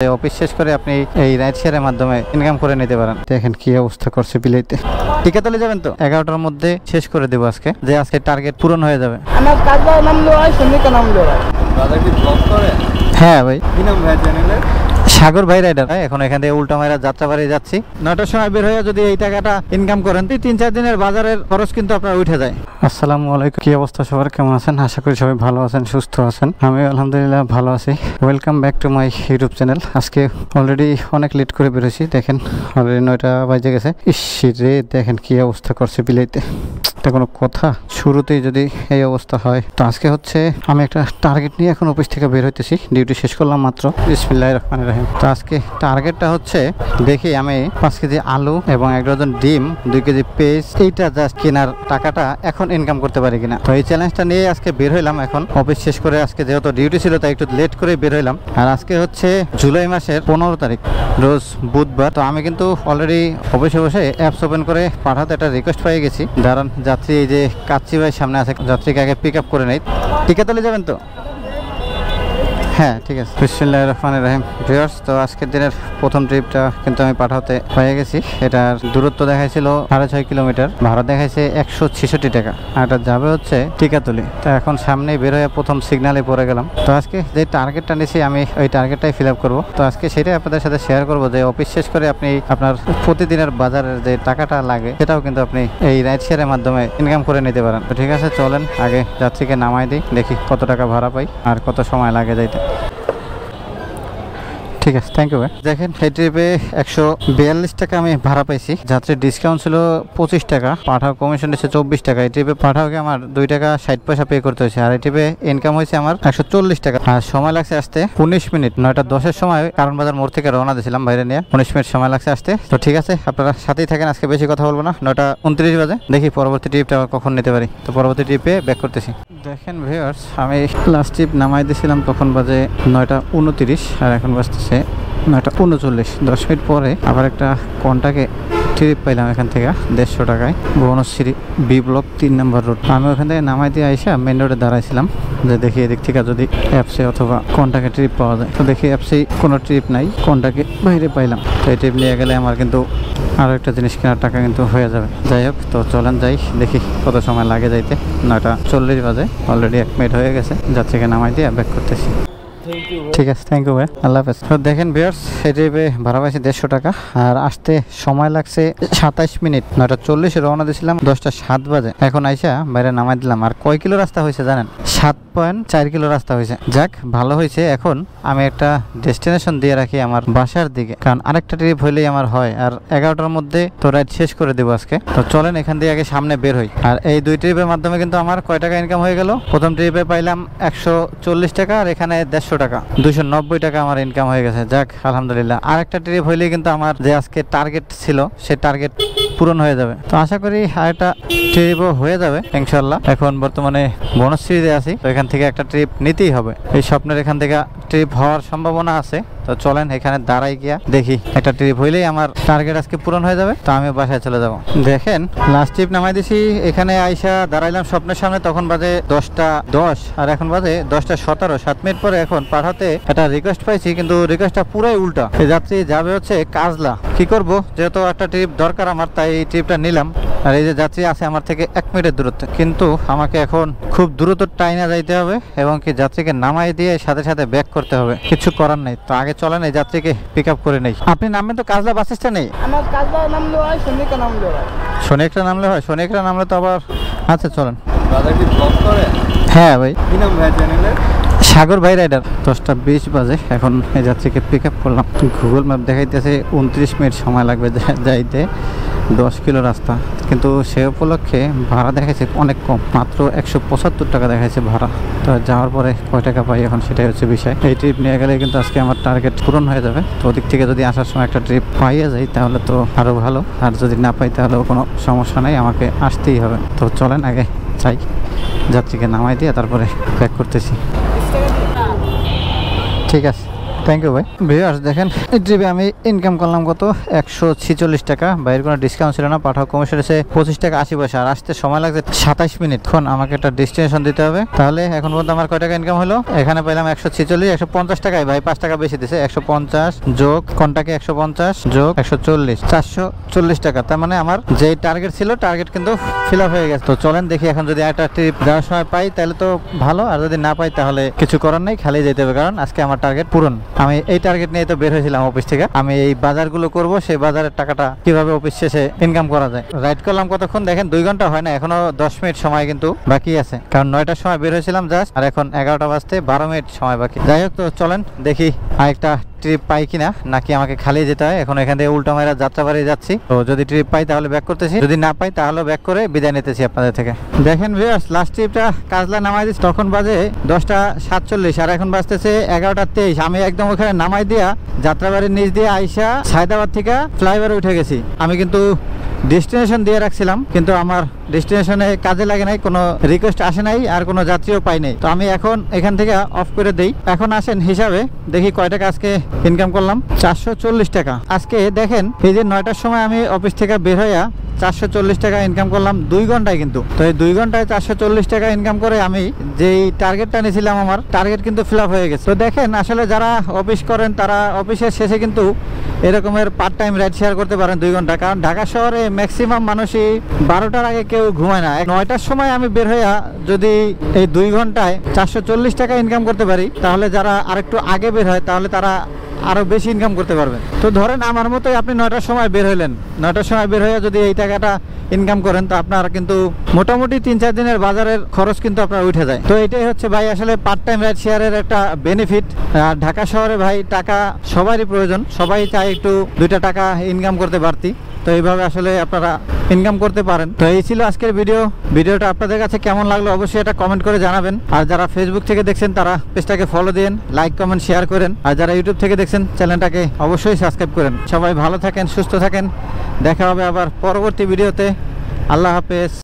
Office শেষ করে আপনি এই রাইড শেয়ারের মাধ্যমে ইনকাম করে নিতে পারেন। দেখেন কি অবস্থা করছে বিলেতে। টিকাতলে যাবেন তো 11টার মধ্যে শেষ করে দেবো আজকে, যে আজকে টার্গেট পূরণ হয়ে যাবে। আমার কাজবার নাম লো হয় সন্নিকা নাম লো হয়। দাদা কি ব্লগ করে? হ্যাঁ ভাই। কি নাম ভাই চ্যানেলের? সাগর ভাই রাইডার। এখন এখান থেকে উল্টামাইরা যাত্রাবাড়ি যাচ্ছি। 9টার সময় বের হয়ে যদি এই টাকাটা ইনকাম করেন 3-4 দিনের বাজারের খরচ কিন্তু আপনার উঠে যায়। আসসালামু আলাইকুম, কি অবস্থা সবার, কেমন আছেন? আশা করি সবাই ভালো আছেন, সুস্থ আছেন। আমি আলহামদুলিল্লাহ ভালো আছি। Welcome back to my YouTube channel. আজকে অলরেডি অনেক লেট করে বেরোছি, দেখেন অলরেডি 9টা বাজে গেছে। ইসরে দেখেন কি অবস্থা করছে বিলাইতে। এটা কোনো কথা? শুরুতেই যদি এই অবস্থা হয় তো আজকে হচ্ছে আমি একটা টার্গেট নিয়ে এখন অফিস থেকে বের হইতেছি, ডিউটি শেষ করলাম মাত্র। বিসমিল্লাহির রহমানির রহিম। তো আজকে টার্গেটটা হচ্ছে দেখি আমি 5 কেজি আলু এবং 1 ডজন ডিম, 2 কেজি পেস্ট, এইটা জাস্ট কেনার টাকাটা এখন ইনকাম করতে পারি কিনা। তো এই চ্যালেঞ্জটা নিয়ে আজকে বের হইলাম। এখন অফিস শেষ করে আজকে যেহেতু ডিউটি ছিল তাই একটু লেট করে বের হইলাম। আর আজকে হচ্ছে জুলাই মাসের 15 তারিখ, রোজ বুধবার। তো আমি কিন্তু অলরেডি অফিসে বসে অ্যাপস ওপেন করে পাঠাতে একটা রিকোয়েস্ট পেয়ে গেছি। দাঁড়ান, যাত্রী এই যে কাচ্চি ভাই সামনে আছে, যাত্রীকে আগে পিক আপ করে নেই। টিকাতলে যাবেন তো? হ্যাঁ ঠিক আছে। বিসমিল্লাহির রহমানির রহিম। ভিউয়ার্স, তো আজকের দিনের প্রথম ট্রিপটা কিন্তু আমি পাঠাতে পেয়ে গেছি। এটার দূরত্ব দেখাইছিল 6.5 কিলোমিটার, ভাড়া দেখাইছে 166 টাকা, আর এটা যাবে হচ্ছে টিকাতলি। তো এখন সামনেই বের হয়ে প্রথম সিগনালে পড়ে গেলাম। তো আজকে যে টার্গেটটা নিয়েছি আমি ওই টার্গেটটাই ফিল আপ করবো। তো আজকে সেটাই আপনাদের সাথে শেয়ার করবো যে অফিস শেষ করে আপনি আপনার প্রতিদিনের বাজারের যে টাকাটা লাগে সেটাও কিন্তু আপনি এই রাইড শেয়ারের মাধ্যমে ইনকাম করে নিতে পারেন। তো ঠিক আছে, চলেন আগে যাত্রীকে নামাই দিই, দেখি কত টাকা ভাড়া পাই আর কত সময় লাগে যাইতে। ঠিক আছে, থ্যাংক ইউ ভাই। দেখেন এই ট্রিপে 142 টাকা আমি ভাড়া পাইছি। যাত্রীর ডিসকাউন্ট ছিল 25 টাকা, পাঠাও কমিশন দিচ্ছে 24 টাকা। এই ট্রিপে পাঠাওকে আমার 2 টাকা 60 পয়সা পে করতে হয়েছে। আর এই ট্রিপে ইনকাম হয়েছে আমার 140 টাকা। আর সময় লাগছে আসতে 19 মিনিট। 9:10 সময় কারণ বাজার মোড় থেকে রওনা দিয়েছিলাম বাইরে নিয়ে, 19 মিনিট সময় লাগছে আসতে। তো ঠিক আছে, আপনারা সাথেই থাকেন, আজকে বেশি কথা বলবো না। 9:29 বাজে, দেখি পরবর্তী ট্রিপটা কখন নিতে পারি। তো পরবর্তী ট্রিপে ব্যাক করতেছি। দেখেন ভিউয়ার্স, আমি লাস্ট ট্রিপ নামাই দিয়েছিলাম তখন বাজে 9:29 আর এখন বাজতেছে 9:39। 10 মিনিট পরে আবার একটা কন্টাকে ট্রিপ পাইলাম এখান থেকে 150 টাকায়, বনশ্রী বি ব্লক 3 নম্বর রোড। আমি ওখান থেকে নামাই দিয়ে আইসা মেন রোডে দাঁড়াইছিলাম যে দেখি এদিক থেকে যদি অ্যাপসে অথবা কন্টাকে ট্রিপ পাওয়া যায়। তো দেখি অ্যাপসে কোনো ট্রিপ নাই, কন্টাকে বাইরে পাইলাম। তো এই ট্রিপ নিয়ে গেলে আমার কিন্তু আরও একটা জিনিস কেনার টাকা কিন্তু হয়ে যাবে। যাই হোক, তো চলেন যাই, দেখি কত সময় লাগে যাইতে। 9:40 বাজে, অলরেডি 1 মিনিট হয়ে গেছে। যাত্রীকে নামাই দিয়ে ব্যাক করতেছি। ঠিক আছে, থ্যাংক ইউ ভাই, আল্লাহ হাফেজ। তো দেখেন ভিউয়ার্স, এই ট্রিপে ভাড়া পাইছি 150 টাকা আর আসতে সময় লাগছে 27 মিনিট। 9:40 রওনা দিয়েছিলাম, 10:07 বাজে। এখন আইসা বাইরে নামাই দিলাম। আর কয় কিলো রাস্তা হয়েছে জানেন? 7.4 কিলো রাস্তা হয়েছে। যাক, ভালো হয়েছে। এখন আমি একটা ডেস্টিনেশন দিয়ে রাখি আমার বাসার দিকে, কারণ আরেকটা ট্রিপ হইলেই আমার হয়। আর 11টার মধ্যে তো রাইড শেষ করে দেবো আজকে। তো চলেন এখান দিয়ে আগে সামনে বের হই। আর এই 2 ট্রিপের মাধ্যমে কিন্তু আমার কয় টাকা ইনকাম হয়ে গেল? প্রথম ট্রিপে পাইলাম 140 টাকা আর এখানে 150 টাকা, 290 টাকা আমার ইনকাম হয়ে গেছে। যাক আলহামদুলিল্লাহ। আর একটা ট্রিপ হইলেই কিন্তু আমার যে আজকে টার্গেট ছিল সে টার্গেট পূরণ হয়ে যাবে। তো আশা করি আরেকটা ট্রিপও হয়ে যাবে ইনশাল্লাহ। এখন বর্তমানে বনশ্রীতে আছি, তো এখান থেকে একটা ট্রিপ নিতেই হবে। এই স্বপ্নের এখান থেকে ট্রিপ হওয়ার সম্ভাবনা আছে। তো চলেন এখানে দাঁড়াই গিয়া দেখি, একটা ট্রিপ হইলেই আমার টার্গেট আজকে পূরণ হয়ে যাবে। তো আমি বাসায় চলে যাব। দেখেন লাস্ট ট্রিপ নামাই দিছি, এখানে আইসা দাঁড়াইলাম স্বপ্নের সামনে, তখন বাজে 10:10 আর এখন বাজে 10:17। 7 মিনিট পরে এখন পাঠাতে একটা রিকোয়েস্ট পাইছি, কিন্তু রিকোয়েস্টটা পুরাই উল্টা। এই যাত্রী যাবে হচ্ছে কাজলা। কি করব, যেহেতু একটা ট্রিপ দরকার আমার, তাই এই ট্রিপটা নিলাম। আর এই যে যাত্রী আছে আমার থেকে 1 মিনিটের দূরত্বে, কিন্তু আমাকে এখন খুব দ্রুত টাইনা যাইতে হবে এবং কি যাত্রীকে নামাই দিয়ে সাথে সাথে ব্যাক করতে হবে। কিছু করার নেই। তো আগে চলেন এই যাত্রীকে পিক আপ করে নেই। আপনি নামবেন তো কাজলা বাস স্ট্যান্ডে? আমার কাজবার নাম লো হয় সন্নিকা নাম লো হয়। শনিকরা নামলে হয়? শনিকরা নামলে তো আবার, আচ্ছা চলেন। দাদা কি ব্লগ করে? হ্যাঁ ভাই। কি নাম ভাই চ্যানেলের? সাগর ভাই রাইডার। 10:20 বাজে, এখন এই যাত্রীকে পিক আপ করলাম। গুগল ম্যাপ দেখাইতেছে 29 মিনিট সময় লাগবে যাইতে, 10 কিলো রাস্তা। কিন্তু সে উপলক্ষে ভাড়া দেখাইছে অনেক কম, মাত্র 175 টাকা দেখাইছে ভাড়া। তো যাওয়ার পরে কয় টাকা পাই এখন সেটাই হচ্ছে বিষয়। এই ট্রিপ নিয়ে গেলে কিন্তু আজকে আমার টার্গেট পূরণ হয়ে যাবে। তো ওদিক থেকে যদি আসার সময় একটা ট্রিপ পাইয়ে যাই তাহলে তো আরও ভালো, আর যদি না পাই তাহলেও কোনো সমস্যা নেই, আমাকে আসতেই হবে। তো চলেন আগে চাই, যাত্রীকে নামাই দিয়ে তারপরে ব্যাক করতেছি। ঠিক আছে, থ্যাংক ইউ ভাই। ভিউয়ার্স দেখেন এই ট্রিপে আমি ইনকাম করলাম কত 146 টাকা। বাইরের কোনো ডিসকাউন্ট ছিল না, পাঠাও কমিশন এসে 25 টাকা 80 পয়সা, আর আসতে সময় লাগছে 27 মিনিট। এখন আমাকে একটা ডেস্টিনেশন দিতে হবে। তাহলে এখন পর্যন্ত আমার কয় টাকা ইনকাম হলো? এখানে পাইলাম 146, 150 টাকায় ভাই 5 টাকা বেশি দিছে। 150 যোগ কন্টাকে 150 যোগ 140, 440 টাকা। তার মানে আমার যে টার্গেট ছিল টার্গেট কিন্তু ফিল আপ হয়ে গেছে। তো চলেন দেখি এখন যদি একটা ট্রিপ যাওয়ার সময় পাই তাহলে তো ভালো, আর যদি না পাই তাহলে কিছু করার নেই, খালি যেতে হবে, কারণ আজকে আমার টার্গেট পূরণ। আমি এই টার্গেট নিয়ে তো বের হয়েছিলাম অফিস থেকে। আমি এই বাজারগুলো করব, সেই বাজারের টাকাটা কিভাবে অফিস শেষে ইনকাম করা যায়। রাইড করলাম কতক্ষণ দেখেন, 2 ঘন্টা হয় না, এখনো 10 মিনিট সময় কিন্তু বাকি আছে, কারণ 9টার সময় বের হয়েছিলাম জাস্ট, আর এখন 11টা বাজতে 12 মিনিট সময় বাকি। যাই হোক, তো চলেন দেখি আরেকটা ট্রিপ পাই কিনা, নাকি আমাকে খালিয়ে যেতে হয়। এখন এখান থেকে উল্টা মাইরা যাত্রাবাড়ি যাচ্ছি। তো যদি ট্রিপ পাই তাহলে ব্যাক করতেছি, যদি না পাই তাহলে ব্যাক করে বিদায় নিতেছি আপনাদের থেকে। দেখেন ভিউয়ার্স, লাস্ট ট্রিপটা কাজলা নামাই দিচ্ছি, তখন বাজে 10:47, আর এখন বাজতেছে 11:23। আমি একদম ওখানে নামাই দিয়া যাত্রাবাড়ির নিচ দিয়ে আইসা সায়দাবাদ থেকে ফ্লাইওভারে উঠে গেছি। আমি কিন্তু ডেস্টিনেশন দিয়ে রাখছিলাম, কিন্তু আমার ডেস্টিনেশনে কাজে লাগে নাই, কোনো রিকোয়েস্ট আসে নাই, আর কোনো যাত্রীও পাই নাই। তো আমি এখন এখান থেকে অফ করে দেই। এখন আসেন হিসাবে দেখি কয় টাকা আজকে ইনকাম করলাম। 440 টাকা। আজকে দেখেন এই যে 9টার সময় আমি অফিস থেকে বের হইয়া 440 টাকা ইনকাম করলাম 2 ঘন্টায় কিন্তু। তো এই 2 ঘন্টায় 440 টাকা ইনকাম করে আমি যেই টার্গেটটা নিয়েছিলাম, আমার টার্গেট কিন্তু ফিল আপ হয়ে গেছে। তো দেখেন আসলে যারা অফিস করেন তারা অফিসের শেষে কিন্তু এরকমের পার্ট টাইম রাইড শেয়ার করতে পারেন 2 ঘন্টা, কারণ ঢাকা শহরে ম্যাক্সিমাম মানুষই 12টার আগে কেউ ঘুমায় না। 9টার সময় আমি বের হইয়া যদি এই 2 ঘন্টায় 440 টাকা ইনকাম করতে পারি, তাহলে যারা আরেকটু আগে বের হয় তাহলে তারা আরো বেশি ইনকাম করতে পারবেন। তো ধরেন আমার মতোই আপনি 9টার সময় বের হইলেন, 9টার সময় বের হইয়া যদি এই টাকাটা ইনকাম করেন, তো আপনার কিন্তু মোটামুটি 3-4 দিনের বাজারের খরচ কিন্তু আপনার উঠে যায়। তো এটাই হচ্ছে ভাই আসলে পার্ট টাইম রাইড শেয়ারের একটা বেনিফিট। আর ঢাকা শহরে ভাই টাকা সবারই প্রয়োজন, সবাই চায় একটু 2টা টাকা ইনকাম করতে পারতি। তো এইভাবে আসলে আপনারা ইনকাম করতে পারেন। তো এই ছিল আজকের ভিডিওটা আপনাদের কাছে কেমন লাগলো অবশ্যই এটা কমেন্ট করে জানাবেন। আর যারা ফেসবুক থেকে দেখছেন তারা পেজটাকে ফলো দিন, লাইক কমেন্ট শেয়ার করেন। আর যারা ইউটিউব থেকে দেখছেন চ্যানেলটাকে অবশ্যই সাবস্ক্রাইব করেন। সবাই ভালো থাকেন, সুস্থ থাকেন, দেখা হবে আবার পরবর্তী ভিডিওতে। আল্লাহ হাফেজ।